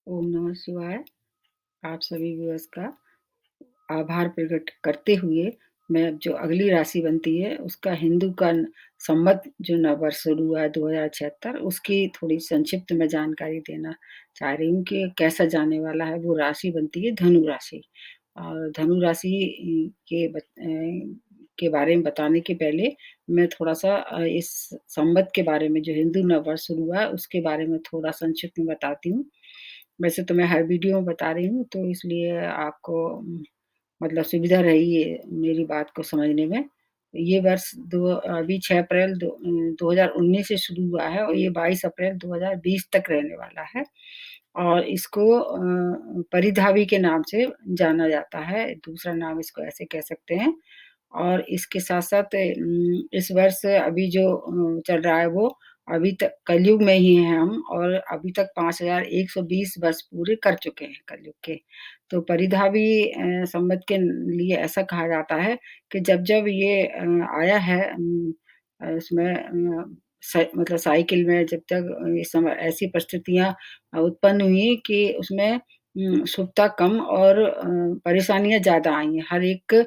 ओम नमः शिवाय। आप सभी व्यूअर्स का आभार प्रकट करते हुए मैं अब जो अगली राशि बनती है उसका हिंदू का संवत जो नववर्ष शुरू हुआ है 2076 उसकी थोड़ी संक्षिप्त में जानकारी देना चाह रही हूँ कि कैसा जाने वाला है। वो राशि बनती है धनु राशि। और धनु राशि के बारे में बताने के पहले मैं थोड़ा-सा इस संवत के बारे में जो हिंदू नववर्ष शुरू हुआ है उसके बारे में थोड़ा संक्षिप्त में बताती हूँ। वैसे तो मैं हर वीडियो में बता रही हूँ तो इसलिए आपको मतलब सुविधा रही है मेरी बात को समझने में। ये वर्ष अभी 6 अप्रैल 2019 से शुरू हुआ है और ये 22 अप्रैल 2020 तक रहने वाला है। और इसको परिधावी के नाम से जाना जाता है, दूसरा नाम इसको ऐसे कह सकते हैं। और इसके साथ-साथ इस वर्ष अभी जो चल रहा है वो अभी तक कलयुग में ही हैं हम और अभी तक 5120 वर्ष पूरे कर चुके हैं कलयुग के। तो परिधावी संवत के लिए ऐसा कहा जाता है कि जब-जब ये आया है इसमें मतलब साइकिल में जब तक इस समय ऐसी परिस्थितियाँ उत्पन्न हुई कि उसमें शुभता कम और परेशानियाँ ज़्यादा आई हैं हर एक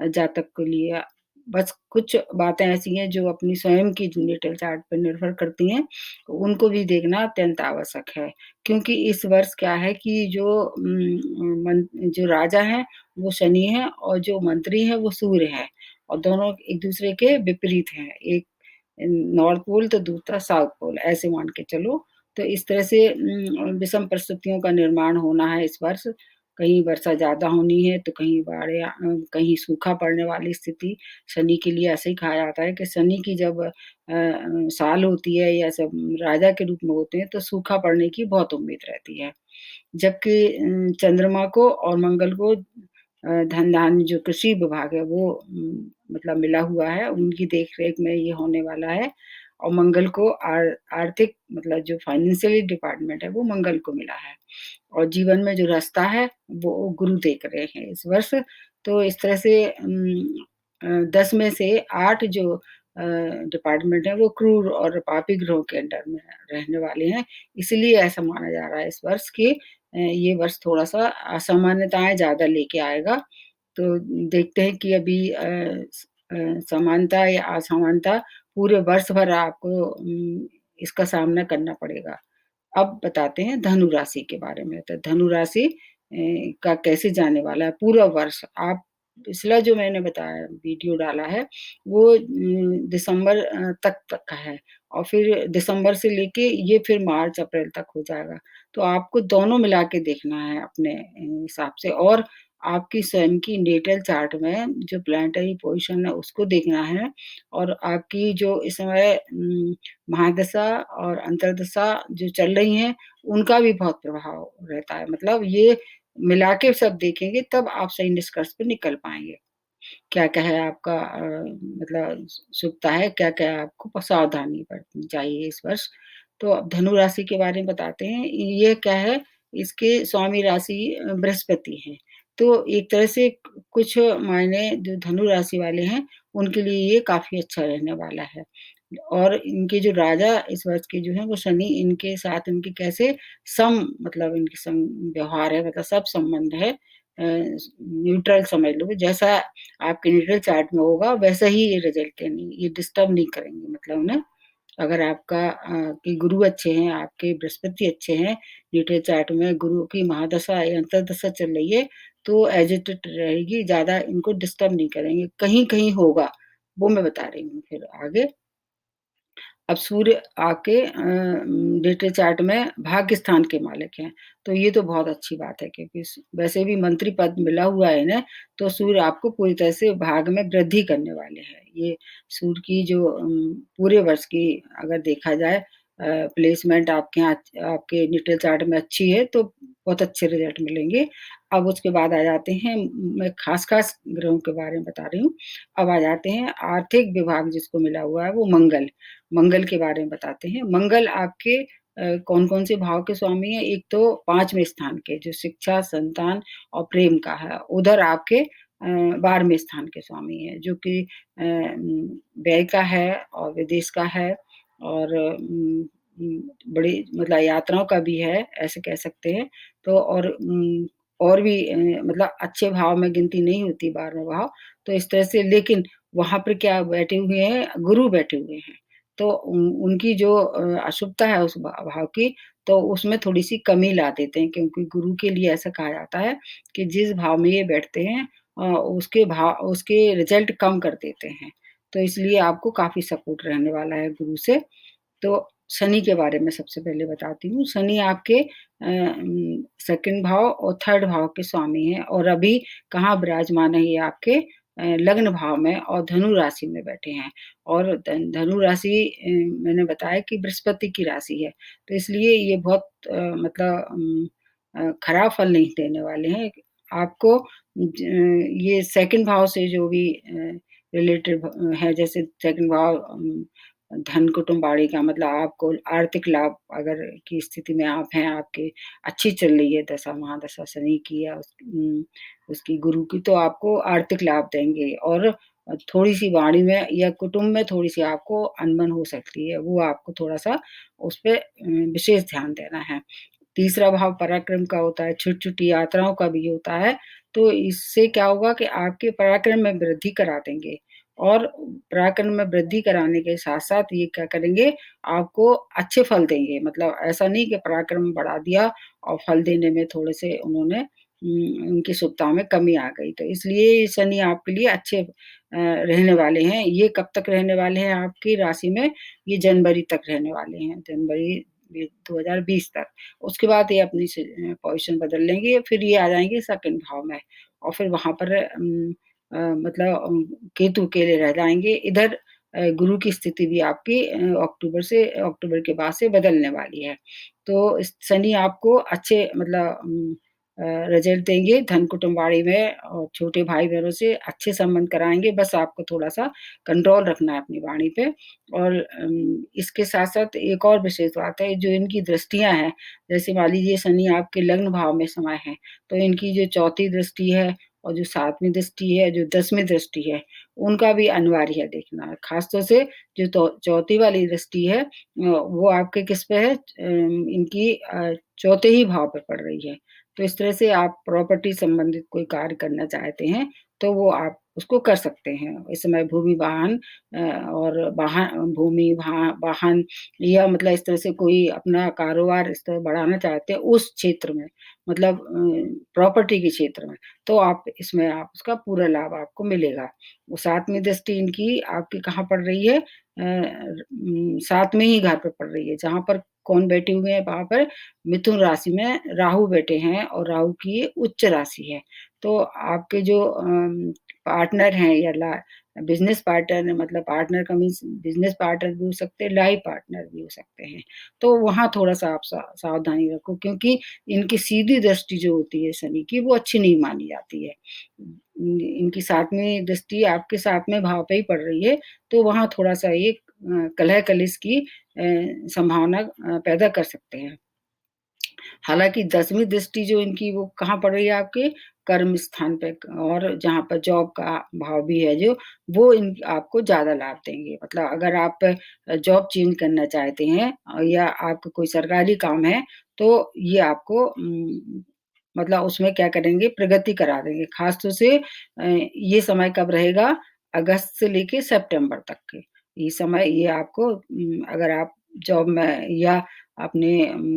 जातक के लिए। बस कुछ बातें ऐसी हैं जो अपनी स्वयं की जो नेटल चार्ट पे निर्भर करती हैं, उनको भी देखना अत्यंत आवश्यक है। क्योंकि इस वर्ष क्या है कि जो राजा हैं वो शनि हैं और जो मंत्री हैं वो सूर्य हैं और दोनों एक-दूसरे के विपरीत हैं। एक नॉर्थ पोल तो दूसरा साउथ पोल ऐसे मान के चलो। तो इस तरह से विषम परिस्थितियों का निर्माण होना है इस वर्ष। कहीं वर्षा ज़्यादा होनी है तो कहीं बाढ़ें कहीं सूखा पड़ने वाली स्थिति। शनि के लिए ऐसे ही कहा जाता है कि शनि की जब साल होती है या सब राजा के रूप में होते हैं तो सूखा पड़ने की बहुत उम्मीद रहती है। जबकि चंद्रमा को और मंगल को धन-धान्य जो कृषि विभाग है वो मतलब मिला हुआ है, उनकी देख-रेख में ये होने वाला है और मंगल को आर्थिक मतलब जो फाइनेंशियल डिपार्टमेंट है वो मंगल को मिला है और जीवन में जो रास्ता है वो गुरु देख रहे हैं इस वर्ष। तो इस तरह से 10 में से 8 जो डिपार्टमेंट है वो क्रूर और पापी ग्रहों के अंडर में रहने वाले हैं। इसलिए ऐसा माना जा रहा है इस वर्ष कि ये वर्ष थोड़ा-सा असामान्यताएँ ज़्यादा लेके आएगा। तो देखते हैं कि अभी समानता या असमानता पूरे वर्ष भर आपको इसका सामना करना पड़ेगा। अब बताते हैं धनु राशि के बारे में। तो धनु राशि का कैसे जाने वाला है पूरा वर्ष। आप पिछला जो मैंने बताया वीडियो डाला है वो दिसंबर तक का है और फिर दिसंबर से लेके ये फिर मार्च अप्रैल तक हो जाएगा। तो आपको दोनों मिला के देखना है अपने हिसाब से और आपकी स्वयं की नेटल चार्ट में जो प्लैनेटरी पोज़ीशन है उसको देखना है और आपकी जो इस समय महादशा और अंतर्दशा जो चल रही हैं, उनका भी बहुत प्रभाव रहता है। मतलब ये मिला के सब देखेंगे तब आप सही निष्कर्ष पे निकल पाएँगे। क्या-क्या है आपका मतलब शुभता है, क्या-क्या आपको सावधानी बरतनी चाहिए इस वर्ष। तो अब धनु राशि के बारे में बताते हैं। ये क्या है, इसके स्वामी राशि बृहस्पति हैं। तो एक तरह से कुछ मायने जो धनु राशि वाले हैं, उनके लिए ये काफ़ी अच्छा रहने वाला है। और इनके जो राजा इस वर्ष के जो हैं वो शनि इनके साथ इनके कैसे मतलब इनके व्यवहार है मतलब सब संबंध है न्यूट्रल समझ लो जैसा आपके न्यूट्रल चार्ट में होगा वैसा ही ये रिजल्ट देंगे, ये डिस्टर्ब नहीं करेंगे मतलब उन्हें। अगर आपका कि गुरु अच्छे हैं, आपके बृहस्पति अच्छे हैं, न्यूट्रल चार्ट में गुरु की महादशा या अंतर्दशा चल रही है, तो एज इट इट रहेगी, ज़्यादा इनको डिस्टर्ब नहीं करेंगे। कहीं-कहीं होगा, वो मैं बता रही हूँ फिर आगे। अब सूर्य आपके डेटा चार्ट में भाग्य स्थान के मालिक हैं, तो ये तो बहुत अच्छी बात है क्योंकि वैसे भी मंत्री पद मिला हुआ है इन्हें, तो सूर्य आपको पूरी तरह से भाग्य में वृद्धि करने वाले हैं। ये सूर्य की जो पूरे वर्ष की अगर देखा जाए प्लेसमेंट आपके यहाँ आपके नेटल चार्ट में अच्छी है, तो बहुत अच्छे रिज़ल्ट मिलेंगे। अब उसके बाद आ जाते हैं मैं खास-खास ग्रहों के बारे में बता रही हूँ। अब आ जाते हैं आर्थिक विभाग जिसको मिला हुआ है वो मंगल। मंगल के बारे में बताते हैं। मंगल आपके कौन-कौन से भाव के स्वामी हैं? एक तो 5वें स्थान के जो शिक्षा, संतान और प्रेम का है। उधर आपके 12वें स्थान के स्वामी हैं जो कि व्यय का है और विदेश का है और बड़ी मतलब यात्राओं का भी है, ऐसे कह सकते हैं। तो और भी मतलब अच्छे भाव में गिनती नहीं होती 12वाँ भाव, तो इस तरह से लेकिन वहाँ पर क्या बैठे हुए हैं, गुरु बैठे हुए हैं। तो उनकी जो अशुभता है उस भाव की, तो उसमें थोड़ी-सी कमी ला देते हैं क्योंकि गुरु के लिए ऐसा कहा जाता है कि जिस भाव में ये बैठते हैं उसके रिज़ल्ट कम कर देते हैं। तो इसलिए आपको काफ़ी सपोर्ट रहने वाला है गुरु से। तो शनि के बारे में सबसे पहले बताती हूँ। शनि आपके 2nd भाव और 3rd भाव के स्वामी हैं और अभी कहाँ विराजमान है ये आपके लग्न भाव में और धनु राशि में बैठे हैं और धनु राशि मैंने बताया कि बृहस्पति की राशि है। तो इसलिए ये बहुत मतलब खराब फल नहीं देने वाले हैं। आपको ये 2nd भाव से जो भी रिलेटेड है जैसे 2nd भाव धन कुटुम्बाड़ी का मतलब आपको आर्थिक लाभ अगर की स्थिति में आप हैं, आपके अच्छी चल रही है दशा महादशा शनि की या उसकी गुरु की तो आपको आर्थिक लाभ देंगे और थोड़ी-सी वाणी में या कुटुंब में थोड़ी-सी आपको अनबन हो सकती है, वो आपको थोड़ा-सा उस पे विशेष ध्यान देना है। तीसरा भाव पराक्रम का होता है, छोटी-छोटी यात्राओं का भी होता है, तो इससे क्या होगा कि आपके पराक्रम में वृद्धि करा देंगे और पराक्रम में वृद्धि कराने के साथ-साथ ये क्या करेंगे, आपको अच्छे फल देंगे। मतलब ऐसा नहीं कि पराक्रम बढ़ा दिया और फल देने में थोड़े-से उन्होंने उनकी शुभता में कमी आ गई। तो इसलिए ये शनि आपके लिए अच्छे रहने वाले हैं। ये कब तक रहने वाले हैं आपकी राशि में? ये जनवरी तक रहने वाले हैं, जनवरी 2020 तक। उसके बाद ये अपनी पोज़ीशन बदल लेंगे, फिर ये आ जाएँगे 2nd भाव में और फिर वहाँ पर मतलब केतु अकेले रह जाएँगे। इधर गुरु की स्थिति भी आपकी अक्टूबर के बाद से बदलने वाली है। तो इस शनि आपको अच्छे मतलब रिज़ल्ट देंगे, धन कुटुम्बाड़ी में और छोटे भाई-बहनों से अच्छे संबंध कराएँगे, बस आपको थोड़ा-सा कंट्रोल रखना है अपनी वाणी पे और इसके साथ-साथ एक और विशेष बात है, जो इनकी दृष्टियाँ हैं, जैसे मान लीजिए शनि आपके लग्न भाव में समाये हैं, तो इनकी जो चौथी दृष्टि है और जो 7वीं दृष्टि है, जो 10वीं दृष्टि है, उनका भी अनिवार्य है देखना। ख़ास तौर से जो चौथी वाली दृष्टि है वो आपके किस पे है इनकी चौथे ही भाव पे पड़ रही है। तो इस तरह से आप प्रॉपर्टी संबंधित कोई कार्य करना चाहते हैं, तो वो आप उसको कर सकते हैं। इस समय भूमि, वाहन और भूमि, वाहन या मतलब इस तरह से कोई अपना कारोबार इस तरह बढ़ाना चाहते हैं उस क्षेत्र में, मतलब प्रॉपर्टी के क्षेत्र में, तो आप उसका पूरा लाभ आपको मिलेगा। वो 7वीं दृष्टि इनकी आपकी कहाँ पड़ रही है? 7वें ही घर पे पड़ रही है, जहाँ पर कौन बैठे हुए हैं वहाँ पर मिथुन राशि में राहु बैठे हैं और राहु की ये उच्च राशि है। तो आपके जो पार्टनर हैं या बिज़नेस पार्टनर मतलब पार्टनर का मीन्स बिज़नेस पार्टनर भी हो सकते हैं, लाइफ पार्टनर भी हो सकते हैं। तो वहाँ थोड़ा-सा आप सावधानी रखो क्योंकि इनकी सीधी दृष्टि जो होती है शनि की वो अच्छी नहीं मानी जाती है। इनकी 7वीं दृष्टि आपके 7वें भाव पे ही पड़ रही है, तो वहाँ थोड़ा-सा ये कलह-कलिश की संभावना पैदा कर सकते हैं। हालाँकि 10वीं दृष्टि जो इनकी वो कहाँ पड़ रही है आपके कर्म स्थान पे और जहाँ पर जॉब का भाव भी है जो, वो आपको ज़्यादा लाभ देंगे। मतलब अगर आप जॉब चेंज करना चाहते हैं या आपका कोई सरकारी काम है, तो ये आपको मतलब उसमें क्या करेंगे प्रगति करा देंगे। ख़ास तौर से ये समय कब रहेगा? अगस्त से लेके सितंबर तक के। ये समय ये आपको अगर आप जॉब में या अपने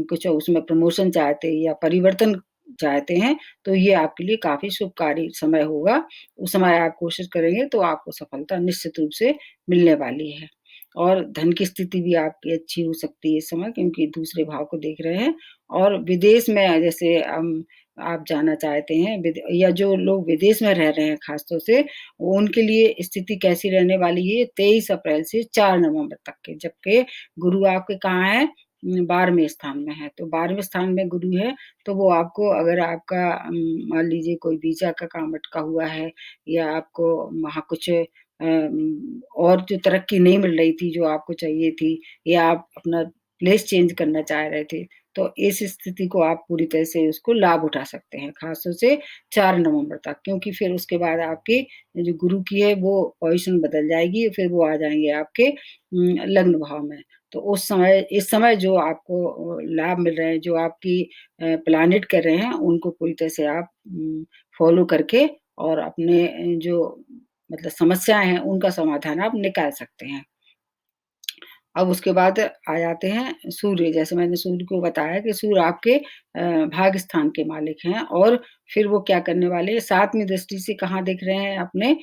कुछ उसमें प्रमोशन चाहते हैं या परिवर्तन चाहते हैं, तो ये आपके लिए काफ़ी शुभकारी समय होगा। उस समय आप कोशिश करेंगे तो आपको सफलता निश्चित रूप से मिलने वाली है। और धन की स्थिति भी आपकी अच्छी हो सकती है इस समय क्योंकि दूसरे भाव को देख रहे हैं और विदेश में जैसे आप जाना चाहते हैं या जो लोग विदेश में रह रहे हैं ख़ास तौर से, उनके लिए स्थिति कैसी रहने वाली है 23 अप्रैल से 4 नवंबर तक के, जबकि गुरु आपके कहाँ है? 12वें स्थान में है, तो 12वें स्थान में गुरु है, तो वो आपको अगर आपका मान लीजिए कोई वीज़ा का काम अटका हुआ है या आपको वहाँ कुछ और जो तरक्की नहीं मिल रही थी, जो आपको चाहिए थी या आप अपना प्लेस चेंज करना चाह रहे थे, तो इस स्थिति को आप पूरी तरह से उसको लाभ उठा सकते हैं, ख़ास तौर से 4 नवंबर तक क्योंकि फिर उसके बाद आपकी जो गुरु की है वो पोज़ीशन बदल जाएगी, फिर वो आ जाएँगे आपके लग्न भाव में। तो उस समय इस समय जो आपको लाभ मिल रहे हैं, जो आपकी प्लानेट कर रहे हैं, उनको पूरी तरह से आप फ़ॉलो करके और अपने जो मतलब समस्याएँ हैं, उनका समाधान आप निकाल सकते हैं। अब उसके बाद आ जाते हैं सूर्य, जैसे मैंने सूर्य को बताया कि सूर्य आपके भाग्य स्थान के मालिक हैं और फिर वो क्या करने वाले हैं, 7वीं दृष्टि से कहाँ देख रहे हैं अपने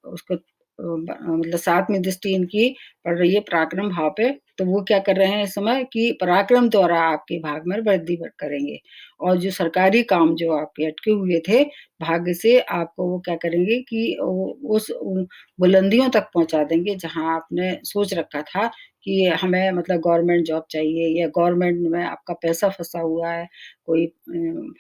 उसको मतलब 7वीं दृष्टि इनकी पड़ रही है पराक्रम भाव पे, तो वो क्या कर रहे हैं इस समय कि पराक्रम द्वारा आपके भाग में वृद्धि करेंगे और जो सरकारी काम जो आपके अटके हुए थे, भाग्य से आपको वो क्या करेंगे कि उस बुलंदियों तक पहुँचा देंगे जहाँ आपने सोच रखा था कि हमें मतलब गवर्नमेंट जॉब चाहिए या गवर्नमेंट में आपका पैसा फँसा हुआ है, कोई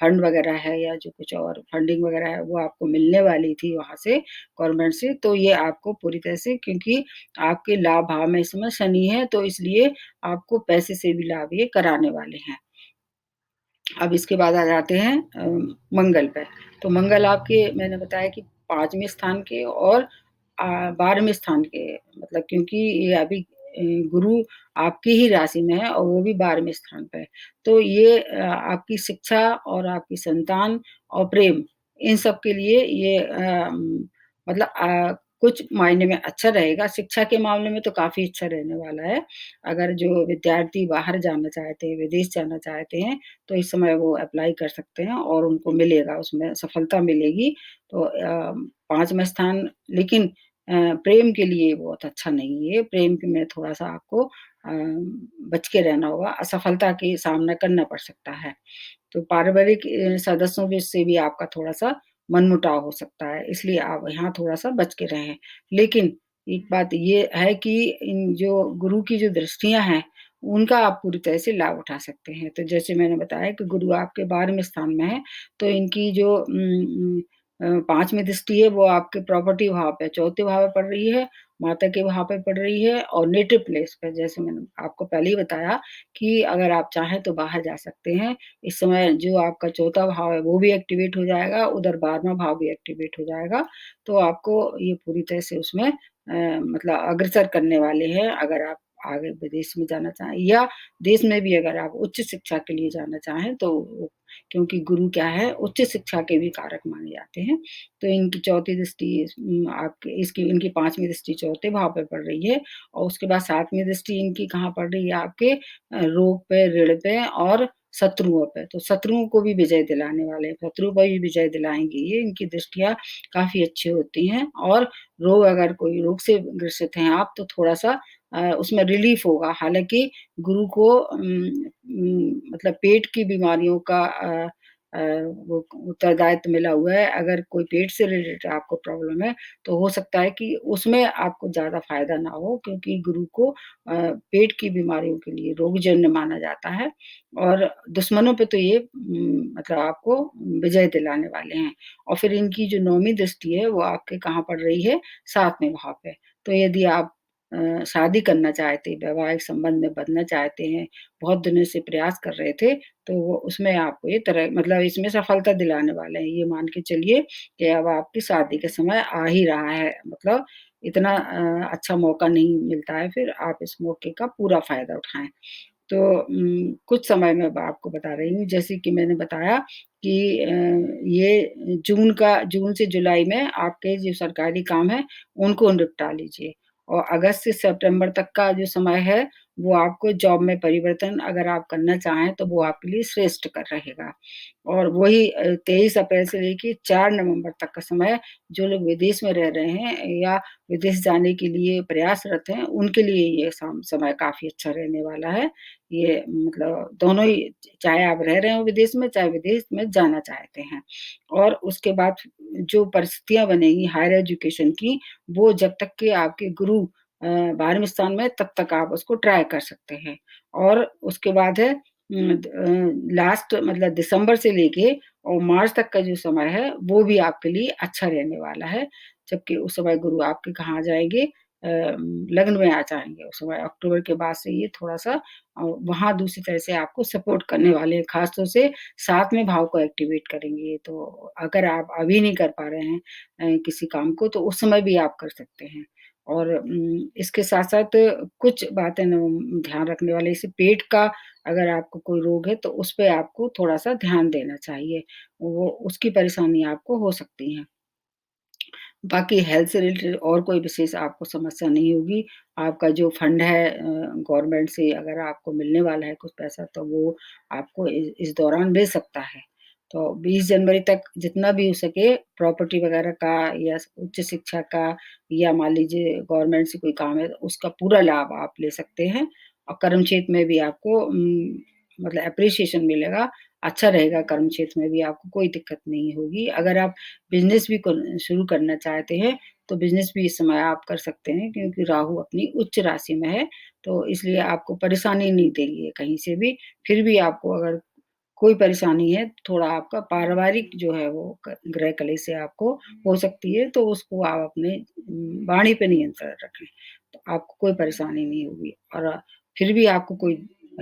फंड वगैरह है या जो कुछ और फंडिंग वगैरह है वो आपको मिलने वाली थी वहाँ से गवर्नमेंट से, तो ये आपको पूरी तरह से क्योंकि आपके लाभ भाव में इस समय शनि है तो इसलिए आपको पैसे से भी लाभ ये कराने वाले हैं। अब इसके बाद आ जाते हैं मंगल पे। तो मंगल आपके मैंने बताया कि 5वें स्थान के और 12वें स्थान के मतलब क्योंकि ये अभी गुरु आपकी ही राशि में है और वो भी 12वें स्थान पे है। तो ये आपकी शिक्षा और आपकी संतान और प्रेम इन सब के लिए ये मतलब कुछ मायने में अच्छा रहेगा। शिक्षा के मामले में तो काफ़ी अच्छा रहने वाला है। अगर जो विद्यार्थी बाहर जाना चाहते हैं, विदेश जाना चाहते हैं, तो इस समय वो अप्लाई कर सकते हैं और उनको मिलेगा, उसमें सफलता मिलेगी। तो 5वाँ स्थान लेकिन प्रेम के लिए बहुत अच्छा नहीं है, प्रेम के में थोड़ा-सा आपको बच के रहना होगा, असफलता की सामना करना पड़ सकता है। तो पारिवारिक सदस्यों के से भी आपका थोड़ा-सा मनमुटाव हो सकता है, इसलिए आप यहाँ थोड़ा-सा बच के रहें। लेकिन एक बात ये है कि इन जो गुरु की जो दृष्टियाँ हैं, उनका आप पूरी तरह से लाभ उठा सकते हैं। तो जैसे मैंने बताया कि गुरु आपके 12वें स्थान में है, तो इनकी जो 5वीं दृष्टि है वो आपके प्रॉपर्टी भाव पे, चौथे भाव पे पड़ रही है, माता के भाव पे पड़ रही है और नेटिव प्लेस पे जैसे मैंने आपको पहले ही बताया कि अगर आप चाहें तो बाहर जा सकते हैं। इस समय जो आपका चौथा भाव है वो भी एक्टिवेट हो जाएगा, उधर 12वाँ भाव भी एक्टिवेट हो जाएगा। तो आपको ये पूरी तरह से उसमें मतलब अग्रसर करने वाले हैं अगर आप आगे विदेश में जाना चाहें या देश में भी अगर आप उच्च शिक्षा के लिए जाना चाहें तो क्योंकि गुरु क्या है उच्च शिक्षा के भी कारक माने जाते हैं। तो इनकी चौथी दृष्टि आपके इसकी इनकी 5वीं दृष्टि चौथे भाव पे पड़ रही है और उसके बाद 7वीं दृष्टि इनकी कहाँ पड़ रही है आपके रोग पे, ऋण पे और शत्रुओं पे। तो शत्रुओं को भी विजय दिलाने वाले हैं, शत्रुओं पर भी विजय दिलाएँगे ये, इनकी दृष्टियाँ काफ़ी अच्छी होती हैं और रोग अगर कोई रोग से ग्रसित हैं आप तो थोड़ा-सा उसमें रिलीफ़ होगा। हालाँकि गुरु को मतलब पेट की बीमारियों का अ, वो उत्तरदायित्व मिला हुआ है। अगर कोई पेट से रिलेटेड आपको प्रॉब्लम है, तो हो सकता है कि उसमें आपको ज़्यादा फ़ायदा ना हो क्योंकि गुरु को पेट की बीमारियों के लिए रोगजन्य माना जाता है और दुश्मनों पे तो ये मतलब आपको विजय दिलाने वाले हैं और फिर इनकी जो 9वीं दृष्टि है, वो आपके कहाँ पड़ रही है? 7वें भाव पे। तो यदि आप शादी करना चाहते, वैवाहिक संबंध में बंधना चाहते हैं, बहुत दिनों से प्रयास कर रहे थे, तो वो उसमें आपको ये तरह मतलब इसमें सफलता दिलाने वाले हैं। ये मान के चलिए कि अब आपकी शादी का समय आ ही रहा है। मतलब इतना अच्छा मौका नहीं मिलता है फिर आप इस मौके का पूरा फ़ायदा उठाएँ। तो कुछ समय मैं अब आपको बता रही हूँ जैसे कि मैंने बताया कि ये जून से जुलाई में आपके जो सरकारी काम हैं, उनको निपटा लीजिए और अगस्त से सितंबर तक का जो समय है, वो आपको जॉब में परिवर्तन अगर आप करना चाहें, तो वो आपके लिए श्रेष्ठकर रहेगा। और वही 23 अप्रैल से लेके 4 नवंबर तक का समय जो लोग विदेश में रह रहे हैं या विदेश जाने के लिए प्रयासरत हैं, उनके लिए ये समय काफ़ी अच्छा रहने वाला है। ये मतलब दोनों ही चाहे आप रह रहे हो विदेश में, चाहे विदेश में जाना चाहते हैं। और उसके बाद जो परिस्थितियाँ बनेगी हायर एजुकेशन की, वो जब तक कि आपके गुरु 12वें स्थान में तब तक आप उसको ट्राई कर सकते हैं। और उसके बाद है लास्ट मतलब दिसंबर से लेके और मार्च तक का जो समय है, वो भी आपके लिए अच्छा रहने वाला है। जबकि उस समय गुरु आपके कहाँ आ जाएँगे लग्न में आ जाएँगे उस समय अक्टूबर के बाद से ये थोड़ा-सा वहाँ दूसरी तरह से आपको सपोर्ट करने वाले हैं, ख़ास तौर से 7वें भाव को एक्टिवेट करेंगे। तो अगर आप अभी नहीं कर पा रहे हैं किसी काम को तो उस समय भी आप कर सकते हैं। और इसके साथ-साथ कुछ बातें न ध्यान रखने वाली, जैसे पेट का अगर आपको कोई रोग है, तो उस पे आपको थोड़ा-सा ध्यान देना चाहिए। वो उसकी परेशानी आपको हो सकती है। बाकी हेल्थ से रिलेटेड और कोई विशेष आपको समस्या नहीं होगी। आपका जो फंड है गवर्नमेंट से अगर आपको मिलने वाला है कुछ पैसा, तो वो आपको इस दौरान मिल सकता है। तो 20 जनवरी तक जितना भी हो सके प्रॉपर्टी वगैरह का या उच्च शिक्षा का या मान लीजिए गवर्नमेंट से कोई काम है, तो उसका पूरा लाभ आप ले सकते हैं और कर्म क्षेत्र में भी आपको मतलब एप्रिसिएशन मिलेगा, अच्छा रहेगा कर्म क्षेत्र में भी आपको कोई दिक्कत नहीं होगी। अगर आप बिज़नेस भी शुरू करना चाहते हैं, तो बिज़नेस भी इस समय आप कर सकते हैं क्योंकि राहु अपनी उच्च राशि में है, तो इसलिए आपको परेशानी नहीं देंगे कहीं से भी। फिर भी आपको अगर कोई परेशानी है, थोड़ा आपका पारिवारिक जो है वो ग्रह कलेश से आपको हो सकती है, तो उसको आप अपने वाणी पे नियंत्रण रखें, तो आपको कोई परेशानी नहीं होगी। और फिर भी आपको कोई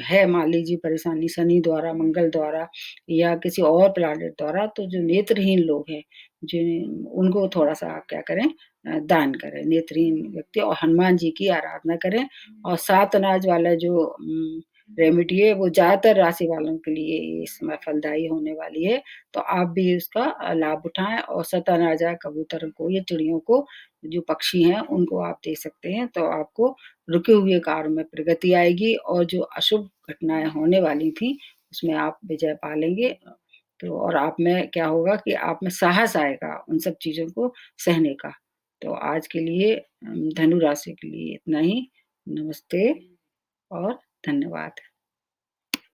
है मान लीजिए परेशानी शनि द्वारा, मंगल द्वारा या किसी और प्लैनेट द्वारा, तो जो नेत्रहीन लोग हैं, जिन उनको थोड़ा-सा आप क्या करें दान करें। नेत्रहीन व्यक्ति और हनुमान जी की आराधना करें और 7 अनाज वाला जो रेमेडी है वो ज़्यादातर राशि वालों के लिए इस समय फलदायी होने वाली है, तो आप भी उसका लाभ उठाएँ और सतअनाजा कबूतर को या चिड़ियों को जो पक्षी हैं उनको आप दे सकते हैं, तो आपको रुके हुए कार्य में प्रगति आएगी और जो अशुभ घटनाएँ होने वाली थी, उसमें आप विजय पा लेंगे। तो और आप में क्या होगा कि आप में साहस आएगा उन सब चीज़ों को सहने का। तो आज के लिए धनु राशि के लिए इतना ही। नमस्ते और धन्यवाद।